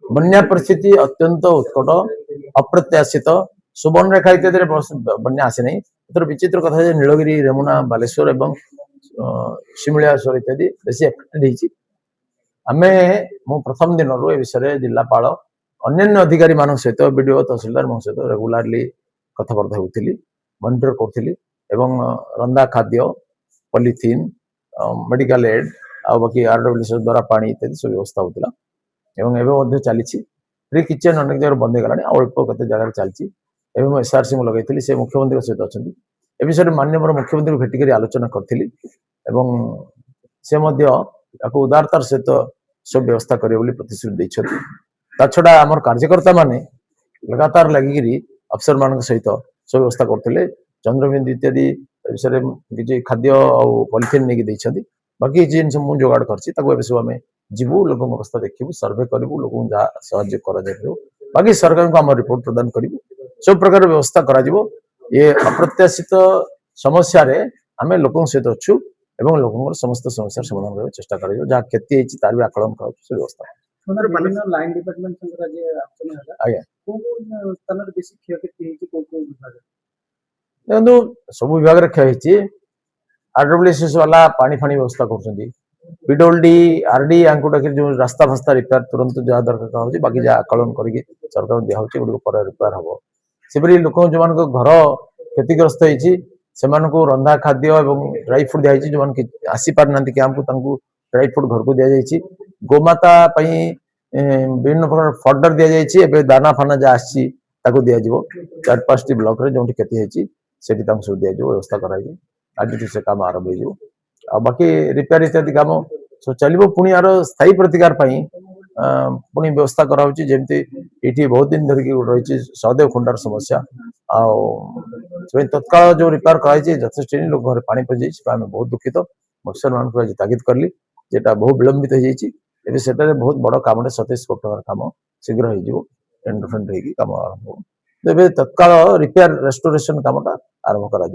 बन्या परिस्थिति अत्यंत उत्कट अप्रत्याशित सुवर्ण रेखा इत्यादि बन्या आसी नहीं एथर विचित्र कथा नीलगिरी रेमुना बालेश्वर एवं शिमिलियाश्वर इत्यादि बेसी एफेक्टेड होती आम मु प्रथम दिन रू ए विषय जिलापाल अन्य अधिकारी मान सहित बीडीओ तहसिलदार मो सहित रेगुलारली कथबार्ता होती मनिटर करी रंधा खाद्य पॉलिथीन मेडिकल एड आ बाकी आरडब्ल्यूएस द्वारा पानी इत्यादि सब व्यवस्था होता एवं चली फ्री किचेन अनेक जगह बंद हो गलानी अल्प कत जगह चलती एसआरसी मुझे लगे से मुख्यमंत्री सहित अच्छा ए विषय माननीय मुख्यमंत्री भेटिक आलोचना करी से उदारतार सहित सब व्यवस्था करेंगे प्रतिश्रुति छड़ा आम कार्यकर्ता माने लगातार लगिकी अफसर मान सहित सब व्यवस्था करते चंद्रबिंदु इत्यादि विषय किसी खाद्य पॉलिथीन नहीं बाकी जिन मुझे जोगाड़ कर सब आम जीवु लोक अवस्था देखू सर्वे करूँ लोक जहाँ साहय कर बाकी सरकार को आम रिपोर्ट प्रदान करूँ सब प्रकार व्यवस्था करा ये अप्रत्याशित समस्या आम लोक सहित अच्छु एवं लोक समस्त समस्या समाधान करने चेष्टा कर जहाँ क्षति होती तार भी आकलन कर व्यवस्था देखो सब विभाग क्षय आरडब्ल्यूएस वाला पानी फाणी व्यवस्था कर पीडब्ल्यूडी आरडी डाक जो रास्ता फास्ता रिपेयर तुरंत जहाँ दरकार हो बाकी जहाँ आकलन करके सरकार दिया रिपेयर हम सेपरी लोक जो मान घर क्षतिग्रस्त होती से रंधा खाद्य और ड्राई फ्रूट दिखाई जो मैंने आसी पार ना कैंप को ड्राई फ्रूट घर को दि जाए गोमाता विभिन्न प्रकार फर्डर दि जाए दाना फाना जहाँ आसी दि 4-5 ब्लॉक जो क्षति होती से सब दि व्यवस्था कराई आज से कम आरंभ हो बाकी रिपेयर इत्यादि कम सब चलो पुणी यार स्थायी प्रतिकार पुणी व्यवस्था कराऊँगी जमती ये बहुत दिन धरिकी रही सहदेव खुंडार समस्या तत्काल जो रिपेयर कराई यथेष लोक घर पानी पड़ जाए बहुत दुखित अफसर मान को तागिद कली जेटा बहुत विलंबित हो जाए बहुत बड़ कम 27 कोटी टकर कम शीघ्र टेंडर फेंडर कम आरंभ हो तत्काल रिपेयर रेस्टोरेशन कमटा आरंभ करा